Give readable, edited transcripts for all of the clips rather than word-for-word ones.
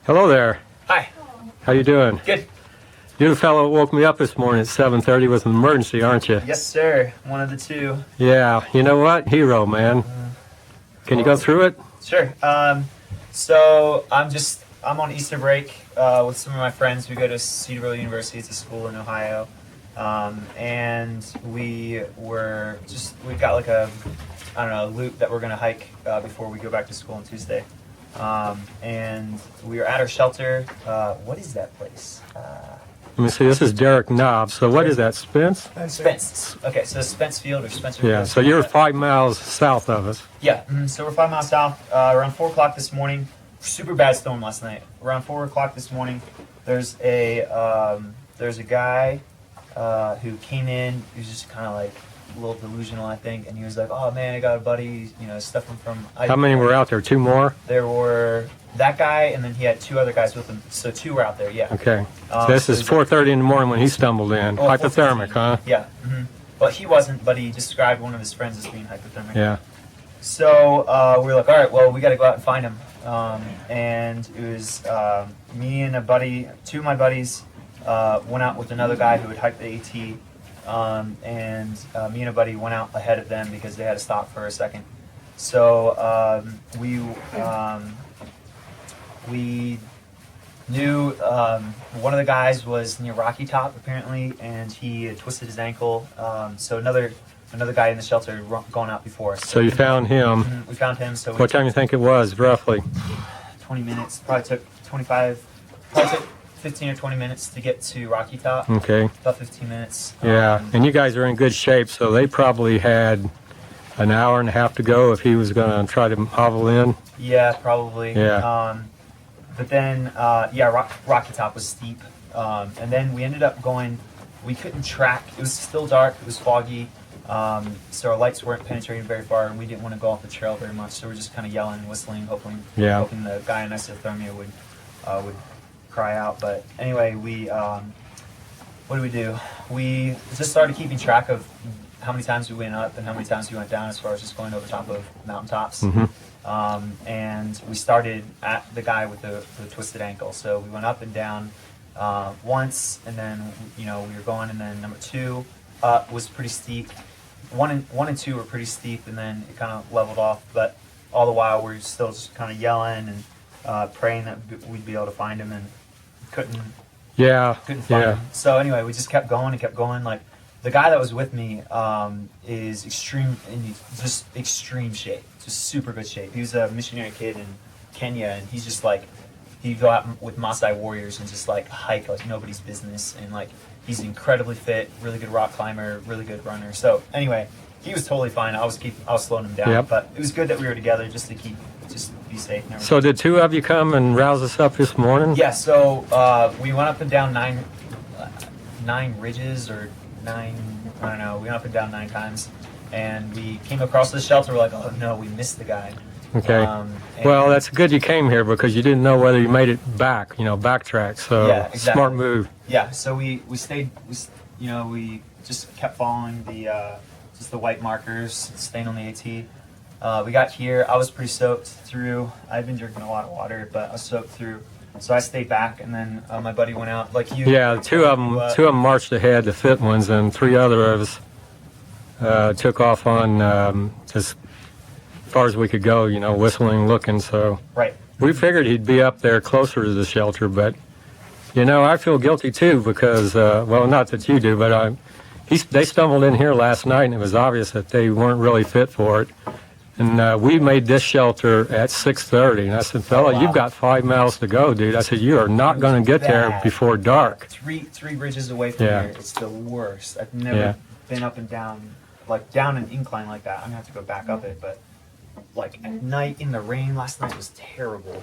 Hello there. Hi. How you doing? Good. You're the fellow that woke me up this morning at 7:30 with an emergency, aren't you? Yes, sir. One of the two. Yeah. You know what? Hero, man. Can you go through it? Sure. So I'm on Easter break with some of my friends. We go to Cedarville University. It's a school in Ohio. And we've got like a loop that we're going to hike before we go back to school on Tuesday. And we are at our shelter. What is that place? Let me see. This is Derek Knob. So what is that, Spence? Spence. Okay, so Spence Field or Spencer. Yeah. So you're 5 miles south of us. Yeah. So we're 5 miles south. Around 4 o'clock this morning. Super bad storm last night. Around 4 o'clock this morning, there's a guy who came in. He was just kind of like a little delusional, I think, and he was like, "Oh man, I got a buddy, stuffing from." How many were out there? 2 more? There were that guy, and then he had 2 other guys with him, so 2 were out there. Yeah. Okay. So this is 4:30 in the morning when he stumbled in. Hypothermic, huh? Yeah. Mm-hmm. But he wasn't. But he described one of his friends as being hypothermic. Yeah. So we were like, all right, well, we got to go out and find him. And it was me and a buddy, 2 of my buddies went out with another guy who had hiked the AT. And me and a buddy went out ahead of them because they had to stop for a second. So we knew one of the guys was near Rocky Top apparently, and he had twisted his ankle. So another guy in the shelter had gone out before us. So you found him. We found him. So What time do you think it was, roughly? 20 minutes. Probably took 15 or 20 minutes to get to Rocky Top. Okay. About 15 minutes. Yeah. And you guys are in good shape, so they probably had an hour and a half to go if he was going to try to hobble in. Yeah, probably. Yeah. But then, Rocky Top was steep. And then we ended up going, we couldn't track. It was still dark. It was foggy. So our lights weren't penetrating very far, and we didn't want to go off the trail very much. So we're just kind of yelling, whistling, hoping the guy in isothermia would cry out. But anyway, what did we do? We just started keeping track of how many times we went up and how many times we went down as far as just going over top of mountaintops. Mm-hmm. And we started at the guy with the twisted ankle. So we went up and down once, and then we were going, and then number 2 was pretty steep. 1 and 2 were pretty steep, and then it kind of leveled off. But all the while we're still just kind of yelling and praying that we'd be able to find him, and couldn't find him. So anyway, we just kept going and kept going. Like the guy that was with me is extreme shape, just super good shape. He was a missionary kid in Kenya, and he's just like, he'd go out with Maasai warriors and just like hike like nobody's business, and like he's incredibly fit, really good rock climber, really good runner. So anyway, he was totally fine. I was slowing him down, but it was good that we were together just to be safe. And so did 2 of you come and rouse us up this morning? Yeah. So we went up and down 9 ridges or 9. I don't know. We went up and down 9 times, and we came across the shelter. We're like, oh no, we missed the guy. Okay. Well, that's good you came here because you didn't know whether you made it back, backtrack. So yeah, exactly. Smart move. Yeah. So we stayed. We just kept following the white markers, staying on the AT. We got here. I was pretty soaked through. I'd been drinking a lot of water, but I was soaked through. So I stayed back, and then my buddy went out. Like you. Yeah, two of them marched ahead, the fit ones, and 3 other of us took off on just as far as we could go, whistling, looking. So right. We figured he'd be up there closer to the shelter, but I feel guilty too because not that you do, but they stumbled in here last night, and it was obvious that they weren't really fit for it. And we made this shelter at 6:30, and I said, fella, You've got 5 miles to go, dude. I said, you are not going to get there before dark. Three bridges away from here, it's the worst. I've never been up and down, like down an incline like that. I'm going to have to go back up it, but like at night in the rain last night was terrible.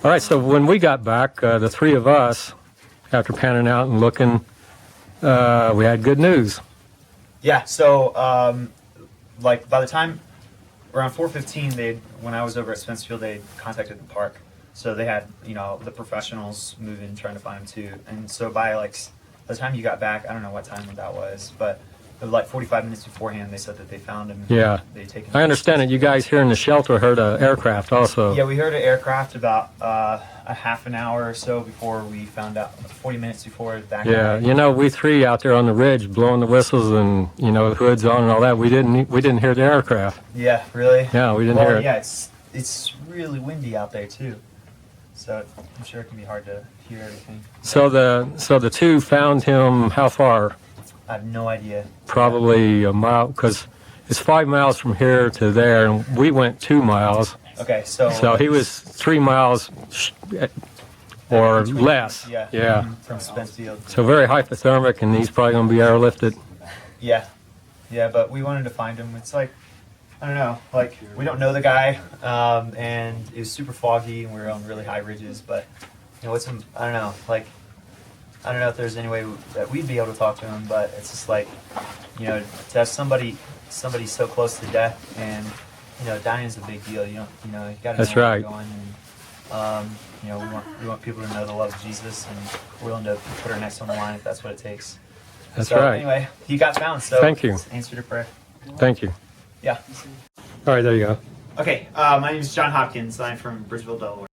All right, so when we got back, the 3 of us, after panning out and looking, we had good news. Yeah, so by the time around 4:15, when I was over at Spencerfield, they contacted the park. So they had, the professionals moving, trying to find him too. And so by the time you got back, I don't know what time that was, but like 45 minutes beforehand, they said that they found him. Yeah. They taken. I understand that you guys here in the shelter heard an aircraft also. Yeah, we heard an aircraft about a half an hour or so before we found out. 40 minutes before that. Yeah, you know, we three out there on the ridge blowing the whistles and, you know, hoods on and all that. We didn't hear the aircraft. Yeah, really. Yeah, we didn't well, hear it. Yeah, it's really windy out there too, so I'm sure it can be hard to hear everything. So the two found him how far? I have no idea. Probably a mile, because it's 5 miles from here to there, and we went 2 miles. Okay, so he was 3 miles or between- less. Yeah. Yeah. From Spencefield. So very hypothermic, and he's probably going to be airlifted. Yeah, but we wanted to find him. It's like, I don't know, like we don't know the guy, and it was super foggy, and we were on really high ridges. But you know, I don't know, like I don't know if there's any way that we'd be able to talk to him. But it's just like, you know, to have somebody so close to death, and you know, dying is a big deal. You got to know That's where right. you're going, and you know, we want people to know the love of Jesus, and we're willing to put our necks on the line if that's what it takes. That's so, right. Anyway, he got found. So Thank you. Answered a prayer. Thank you. Yeah. All right, there you go. Okay, my name is John Hopkins. I'm from Bridgeville, Delaware.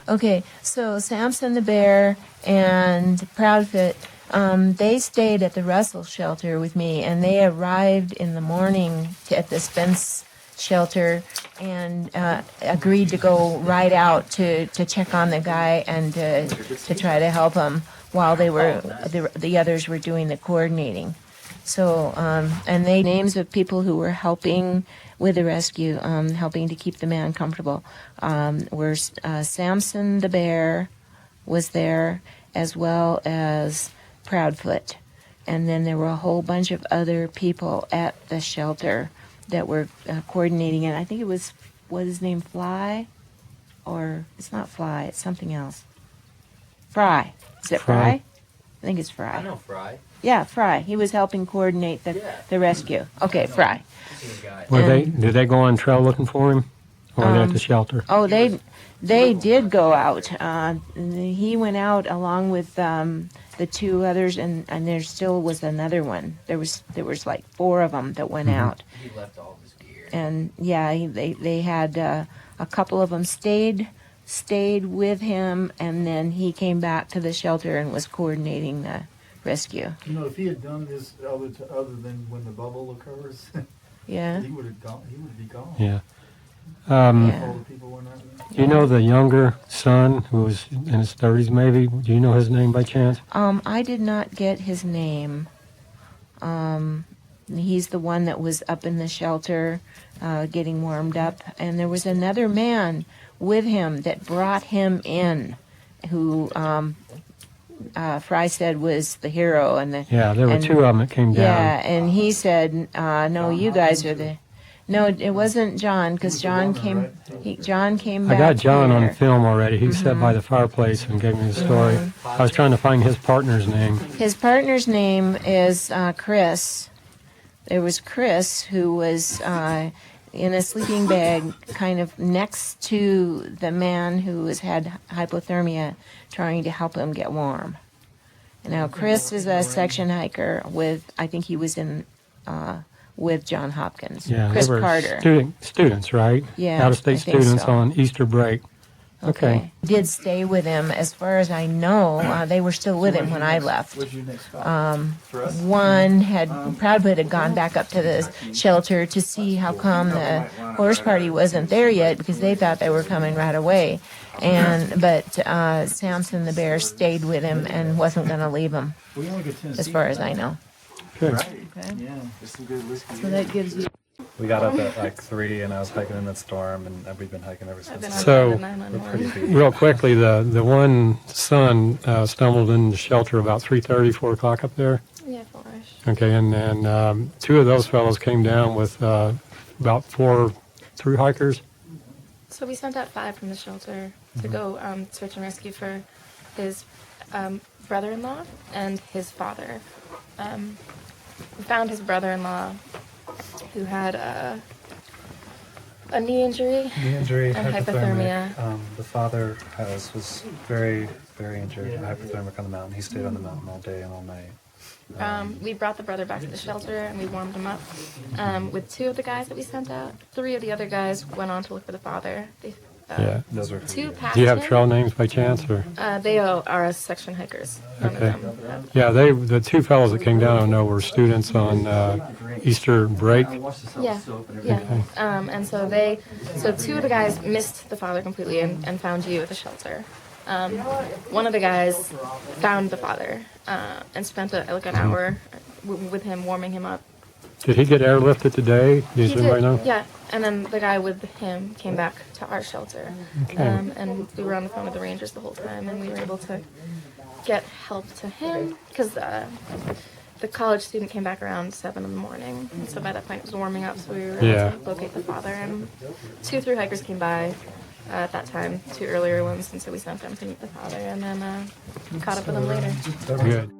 Okay, so Samson the Bear and Proudfoot, they stayed at the Russell shelter with me, and they arrived in the morning at the Spence shelter and agreed to go right out to check on the guy and to try to help him while the others were doing the coordinating. So, and they names of people who were helping with the rescue, helping to keep the man comfortable, were Samson the Bear was there, as well as Proudfoot. And then there were a whole bunch of other people at the shelter that were coordinating it. I think it was, what is his name, Fly? Or, it's not Fly, it's something else. Fry. Is it Fry? I think it's Fry. I know Fry. Yeah, Fry. He was helping coordinate the rescue. Okay, Fry. Did they go on trail looking for him? Or were they at the shelter? Oh, they did go out. He went out along with the two others, and there still was another one. There was like 4 of them that went out. He left all his gear. And yeah, they had a couple of them stayed with him, and then he came back to the shelter and was coordinating the rescue. You know, if he had done this other than when the bubble occurs, Yeah. he would have gone. He would be gone. Yeah. Yeah. All the people went out there. Do you know the younger son who was in his 30s maybe? Do you know his name by chance? I did not get his name. He's the one that was up in the shelter getting warmed up. And there was another man with him that brought him in who Fry said was the hero. Yeah, there were 2 of them that came down. Yeah, and he said, no, you guys are the... No, it wasn't John, because John came. John came back. I got John here. on film already. He sat by the fireplace and gave me the story. I was trying to find his partner's name. His partner's name is Chris. There was Chris who was in a sleeping bag, kind of next to the man who had hypothermia, trying to help him get warm. Now Chris is a section hiker with. I think he was in. With John Hopkins. Yeah, Chris they were Carter. Students, right? Yeah, Out-of-state I think students so. on Easter break. Okay. Did stay with him. As far as I know, they were still with him when I left. What's your next stop? For us? One Proudfoot had gone back up to the shelter to see how come the horse party wasn't there yet, because they thought they were coming right away. But Samson the Bear stayed with him and wasn't going to leave him, We only get 10 as far as I know. Good. Right. Okay. Yeah, there's some good whiskey. So that gives you. We got up at like 3 and I was hiking in that storm and we've been hiking ever since. So, We're pretty beat. real quickly, the one son stumbled in the shelter about 3:30, 4 o'clock up there. Yeah, 4-ish. Okay, and then 2 of those fellows came down with about 4 thru-hikers. So we sent out 5 from the shelter to go search and rescue for his brother-in-law and his father. We found his brother-in-law who had A knee injury. Knee injury, And hypothermic. hypothermia. The father was very, very injured, hypothermic on the mountain. He stayed on the mountain all day and all night. We brought the brother back to the shelter and we warmed him up with 2 of the guys that we sent out. 3 of the other guys went on to look for the father. Yeah. Those were 2 passed Do you have him. trail names by chance, or? They are section hikers. None Okay. of them. Yeah, the 2 fellows that came down, I know, were students on Easter break. Yeah, yeah. And so 2 of the guys missed the father completely and found you at the shelter. One of the guys found the father and spent like an hour with him, warming him up. Did he get airlifted today? Does He anybody did, know? yeah. And then the guy with him came back to our shelter. Okay. And we were on the phone with the rangers the whole time, and we were able to get help to him because the college student came back around 7 in the morning. And so by that point it was warming up, so we were able Yeah. to locate the father. And 2 thru-hikers came by at that time, 2 earlier ones, and so we sent them to meet the father, and then caught up with them later. Good.